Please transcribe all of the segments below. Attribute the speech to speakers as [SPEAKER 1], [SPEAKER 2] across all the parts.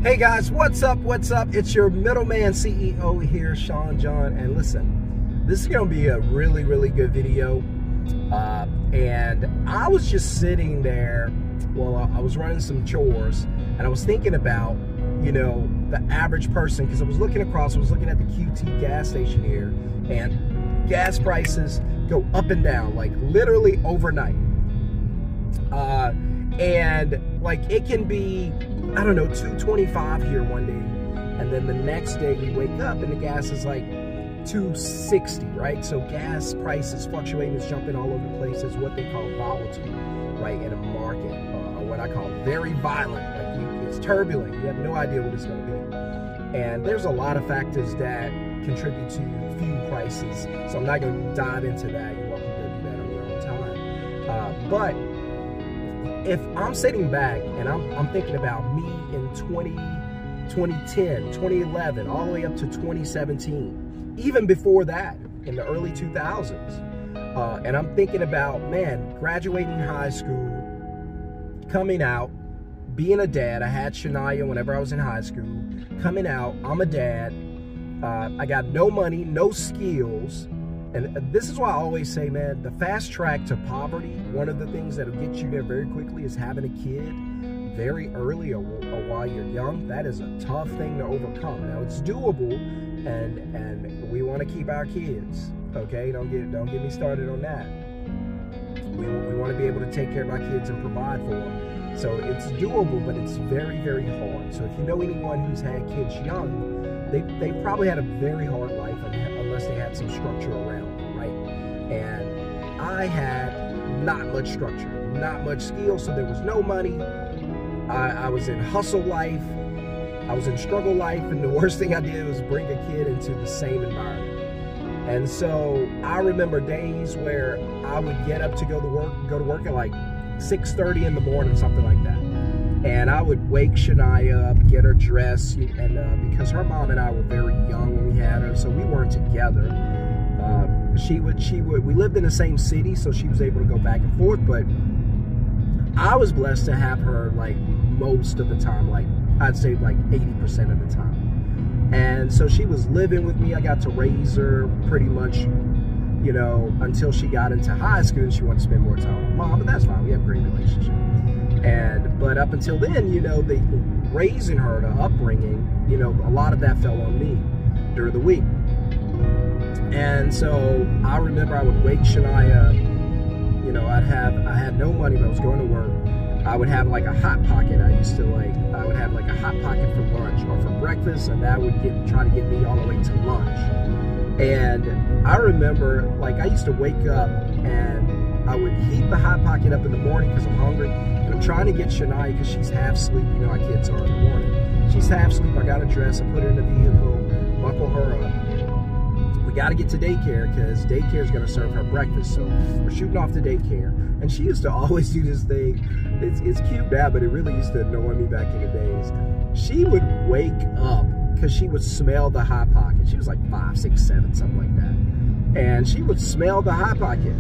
[SPEAKER 1] Hey guys, what's up? What's up? It's your Middleman CEO here, Sean John. And listen, this is going to be a really, really good video. And I was just sitting there while I was running some chores, and I was thinking about, you know, the average person, because I was looking across, I was looking at the QT gas station here, and gas prices go up and down, like literally overnight. And like it can be, I don't know, $2.25 here one day, and then the next day we wake up and the gas is like $2.60, right? So gas prices fluctuating, is jumping all over the place, is what they call volatile, right, in a market, or what I call very violent. Like it's turbulent. You have no idea what it's going to be. And there's a lot of factors that contribute to fuel prices, so I'm not going to dive into that. You're welcome to do that on your own time. But if I'm sitting back and I'm thinking about me in 2010, 2011, all the way up to 2017, even before that, in the early 2000s, and I'm thinking about, man, graduating high school, coming out, being a dad. I had Shania whenever I was in high school. Coming out, I'm a dad. I got no money, no skills. And this is why I always say, man, the fast track to poverty, one of the things that'll get you there very quickly is having a kid very early or while you're young. That is a tough thing to overcome. Now, it's doable, and we want to keep our kids, okay? Don't get me started on that. We want to be able to take care of our kids and provide for them. So it's doable, but it's very, very hard. So if you know anyone who's had kids young, they probably had a very hard life unless they had some structure around them, right? And I had not much structure, not much skill, so there was no money. I was in hustle life, I was in struggle life, and the worst thing I did was bring a kid into the same environment. And so I remember days where I would get up to go to work at like 6:30 in the morning, something like that. And I would wake Shania up, get her dressed, and because her mom and I were very young when we had her, so we weren't together. We lived in the same city, so she was able to go back and forth, but I was blessed to have her like most of the time, like I'd say like 80% of the time. And so she was living with me. I got to raise her pretty much, you know, until she got into high school and she wanted to spend more time with her mom, but that's fine. We have a great relationship. But up until then, you know, raising her, the upbringing, you know, a lot of that fell on me during the week. And so I remember I would wake Shania, you know, I had no money, but I was going to work. I would have like a Hot Pocket. I would have like a Hot Pocket for lunch or for breakfast, and that would try to get me all the way to lunch. And I remember, like, I used to wake up and I would heat the Hot Pocket up in the morning because I'm hungry. And I'm trying to get Shania, because she's half asleep. You know how kids are in the morning. She's half asleep. I got her dressed. I put her in the vehicle, buckle her up. We got to get to daycare because daycare is going to serve her breakfast. So we're shooting off to daycare. And she used to always do this thing. It's cute now, but it really used to annoy me back in the days. She would wake up because she would smell the Hot Pocket. She was like 5, 6, 7, something like that. And she would smell the Hot Pocket.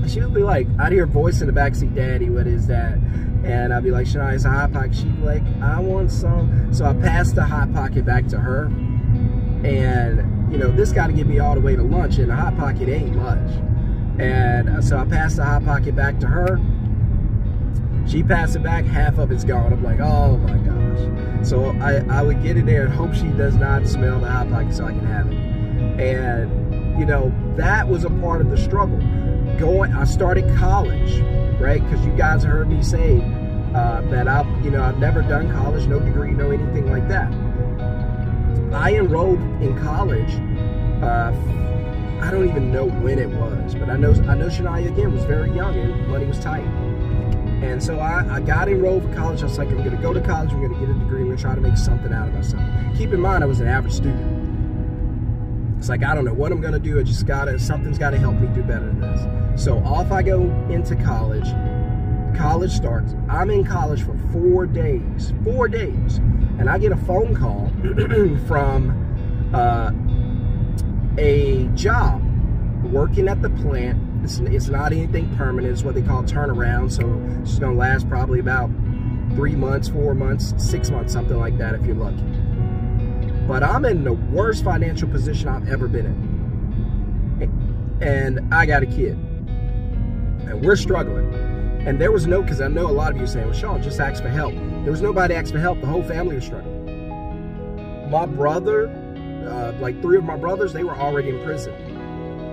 [SPEAKER 1] She would be like, I'd hear a voice in the backseat, "Daddy, what is that?" And I'd be like, "Shania, it's a Hot Pocket." She'd be like, "I want some." So I passed the Hot Pocket back to her. And, you know, this got to get me all the way to lunch, and the Hot Pocket ain't much. And so I passed the Hot Pocket back to her. She passed it back, half of it's gone. I'm like, oh my gosh. So I would get in there and hope she does not smell the Hot Pocket so I can have it. And, you know, that was a part of the struggle. I started college, right? Because you guys heard me say that I've never done college, no degree, no anything like that. I enrolled in college. I don't even know when it was, but I know Shania again was very young and money was tight. And so I got enrolled for college. I was like, I'm going to go to college, I'm going to get a degree, I'm going to try to make something out of myself. Keep in mind, I was an average student. It's like, I don't know what I'm going to do. Something's got to help me do better than this. So off I go into college. College starts. I'm in college for 4 days. 4 days. And I get a phone call from a job working at the plant. It's not anything permanent. It's what they call turnaround. So it's going to last probably about 3 months, 4 months, 6 months, something like that if you're lucky. But I'm in the worst financial position I've ever been in. And I got a kid. And we're struggling. And there was no, because I know a lot of you are saying, well, Sean, just ask for help. There was nobody asked for help. The whole family was struggling. My brother, like 3 of my brothers, they were already in prison.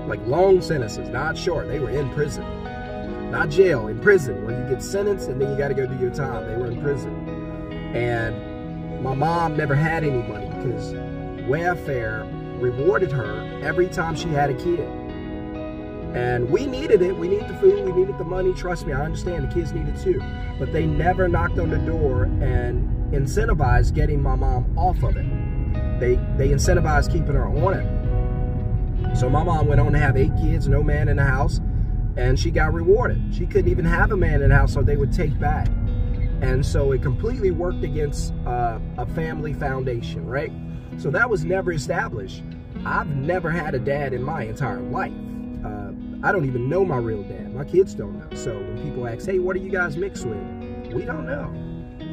[SPEAKER 1] Like long sentences, not short. They were in prison. Not jail, in prison, where you get sentenced and then you got to go do your time. They were in prison. And my mom never had any money because welfare rewarded her every time she had a kid. And we needed it. We needed the food. We needed the money. Trust me, I understand the kids needed too. But they never knocked on the door and incentivized getting my mom off of it. They incentivized keeping her on it. So my mom went on to have 8 kids, no man in the house, and she got rewarded. She couldn't even have a man in the house, so they would take back. And so it completely worked against a family foundation, right? So that was never established. I've never had a dad in my entire life. I don't even know my real dad. My kids don't know. So when people ask, hey, what are you guys mixed with? We don't know.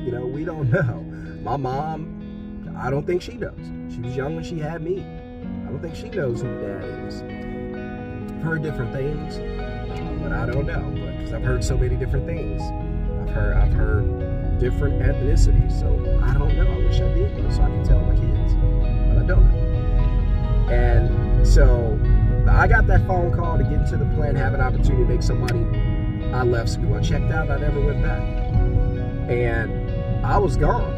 [SPEAKER 1] You know, we don't know. My mom, I don't think she knows. She was young when she had me. I don't think she knows who dad is. I've heard different things, but I don't know. Because I've heard so many different things. I've heard different ethnicities. So I don't know. I wish I did know so I can tell my kids. But I don't know. And so I got that phone call to get into the plan, have an opportunity to make some money. I left school. I checked out. I never went back. And I was gone.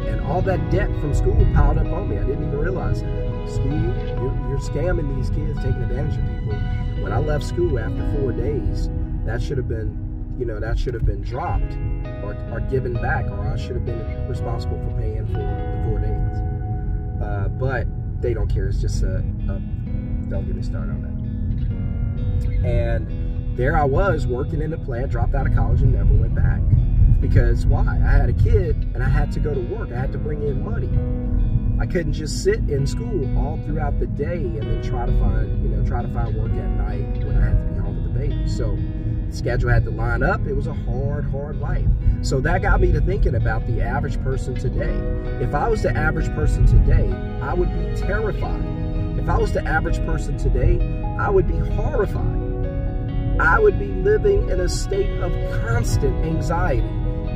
[SPEAKER 1] And all that debt from school piled up on me. I didn't even realize that. School, you're scamming these kids, taking advantage of people. When I left school after 4 days, that should have been, you know, that should have been dropped or given back, or I should have been responsible for paying for the 4 days. But they don't care. It's just don't get me started on that. And there I was working in the plant, dropped out of college and never went back. Because why? I had a kid and I had to go to work. I had to bring in money. I couldn't just sit in school all throughout the day and then try to find work at night when I had to be home with the baby. So the schedule had to line up. It was a hard life. So that got me to thinking about the average person today. If I was the average person today, I would be terrified. If I was the average person today, I would be horrified. I would be living in a state of constant anxiety,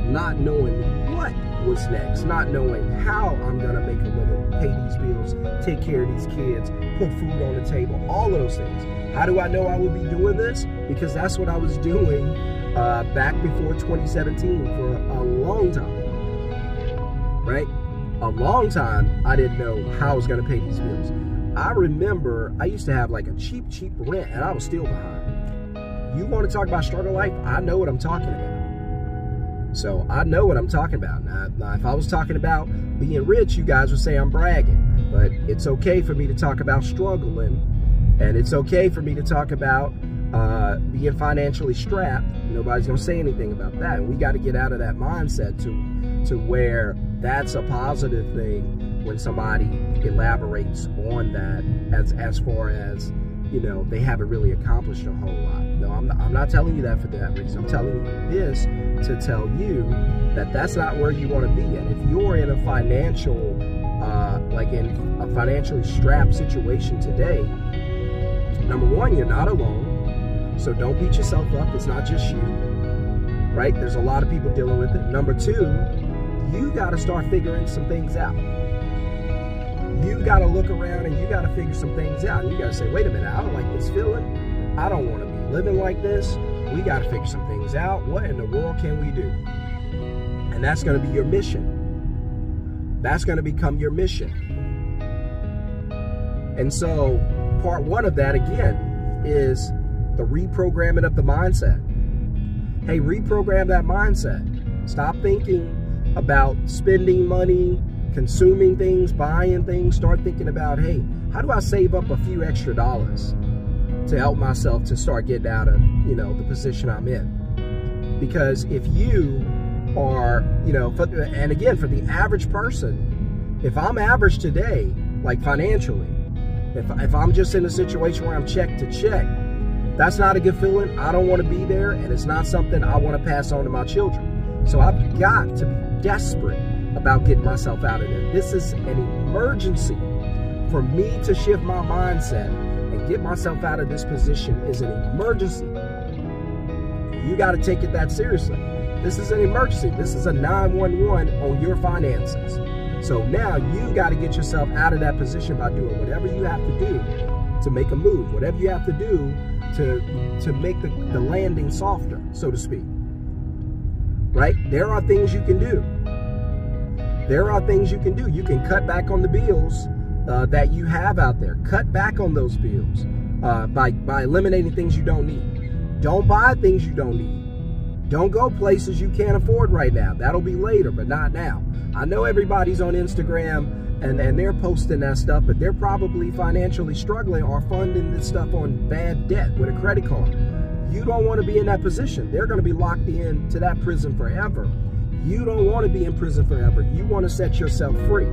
[SPEAKER 1] not knowing what was next, not knowing how I'm going to make a living, pay these bills, take care of these kids, put food on the table, all of those things. How do I know I would be doing this? Because that's what I was doing back before 2017 for a long time, right? A long time, I didn't know how I was going to pay these bills. I remember I used to have like a cheap rent and I was still behind. You want to talk about struggle life? I know what I'm talking about. So I know what I'm talking about. Now, if I was talking about being rich, you guys would say I'm bragging. But it's okay for me to talk about struggling. And it's okay for me to talk about being financially strapped. Nobody's going to say anything about that. And we got to get out of that mindset to where that's a positive thing when somebody elaborates on that as far as, you know, they haven't really accomplished a whole lot. No, I'm not telling you that for that reason. I'm telling you this to tell you that that's not where you want to be. And if you're in a financial, like in a financially strapped situation today, number one, you're not alone. So don't beat yourself up. It's not just you, right? There's a lot of people dealing with it. Number two, you got to start figuring some things out. You got to look around and you got to figure some things out. And you got to say, wait a minute, I don't like this feeling. I don't want to be living like this. We got to figure some things out. What in the world can we do? And that's going to be your mission. That's going to become your mission. And so part one of that, again, is the reprogramming of the mindset. Hey, reprogram that mindset. Stop thinking about spending money, consuming things, buying things. Start thinking about, hey, how do I save up a few extra dollars to help myself to start getting out of, you know, the position I'm in? Because if you are, you know, and again, for the average person, if I'm average today, like financially, if I'm just in a situation where I'm check to check, that's not a good feeling. I don't want to be there, and it's not something I want to pass on to my children. So I've got to be desperate about getting myself out of there. This is an emergency. For me to shift my mindset and get myself out of this position is an emergency. You got to take it that seriously. This is an emergency. This is a 911 on your finances. So now you got to get yourself out of that position by doing whatever you have to do to make a move, whatever you have to do to make the landing softer, so to speak. Right? There are things you can do. There are things you can do. You can cut back on the bills that you have out there. Cut back on those bills by eliminating things you don't need. Don't buy things you don't need. Don't go places you can't afford right now. That'll be later, but not now. I know everybody's on Instagram and they're posting that stuff, but they're probably financially struggling or funding this stuff on bad debt with a credit card. You don't want to be in that position. They're going to be locked into that prison forever. You don't want to be in prison forever. You want to set yourself free.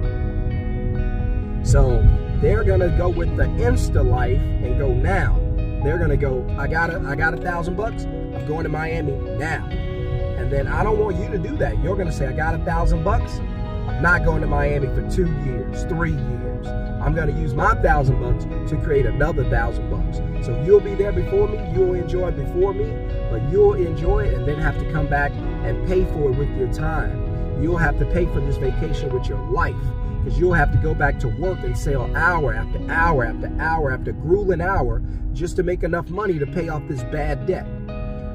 [SPEAKER 1] So they're going to go with the Insta life and go now. They're going to go, I got $1,000. I'm going to Miami now. And then I don't want you to do that. You're going to say, I got $1,000. I'm not going to Miami for 2 years, 3 years. I'm going to use my $1,000 to create another $1,000. So you'll be there before me. You'll enjoy it before me, but you'll enjoy it and then have to come back and pay for it with your time. You'll have to pay for this vacation with your life, because you'll have to go back to work and sell hour after hour after hour after grueling hour just to make enough money to pay off this bad debt.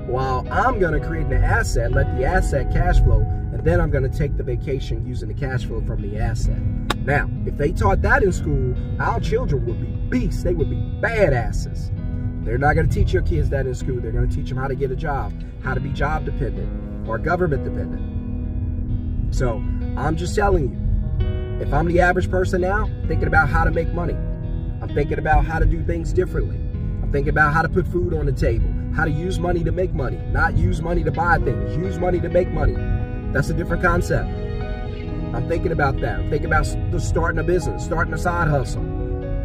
[SPEAKER 1] While I'm going to create an asset, let the asset cash flow, and then I'm going to take the vacation using the cash flow from the asset. Now, if they taught that in school, our children would be beasts. They would be badasses. They're not going to teach your kids that in school. They're going to teach them how to get a job, how to be job dependent or government dependent. So I'm just telling you, if I'm the average person now, thinking about how to make money, I'm thinking about how to do things differently. I'm thinking about how to put food on the table, how to use money to make money, not use money to buy things, use money to make money. That's a different concept. I'm thinking about that. I'm thinking about starting a business, starting a side hustle.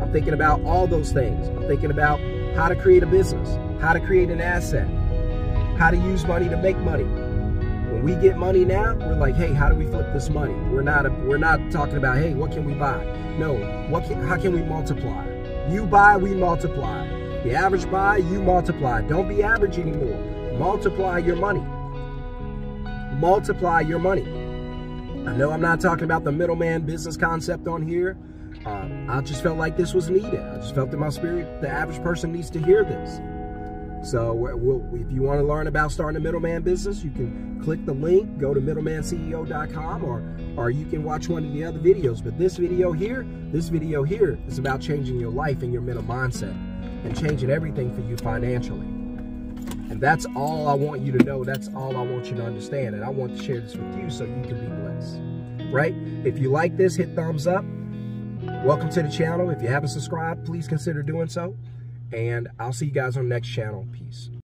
[SPEAKER 1] I'm thinking about all those things. I'm thinking about how to create a business, how to create an asset, how to use money to make money. When we get money now, we're like, hey, how do we flip this money? We're not talking about, hey, what can we buy? No, how can we multiply? You buy, we multiply. The average buy, you multiply. Don't be average anymore. Multiply your money. Multiply your money. I know I'm not talking about the middleman business concept on here. I just felt like this was needed. I just felt in my spirit the average person needs to hear this. So if you want to learn about starting a middleman business, you can click the link, go to middlemanceo.com, or you can watch one of the other videos. But this video here is about changing your life and your mental mindset and changing everything for you financially. And that's all I want you to know. That's all I want you to understand. And I want to share this with you so you can be blessed. Right? If you like this, hit thumbs up. Welcome to the channel. If you haven't subscribed, please consider doing so. And I'll see you guys on the next channel. Peace.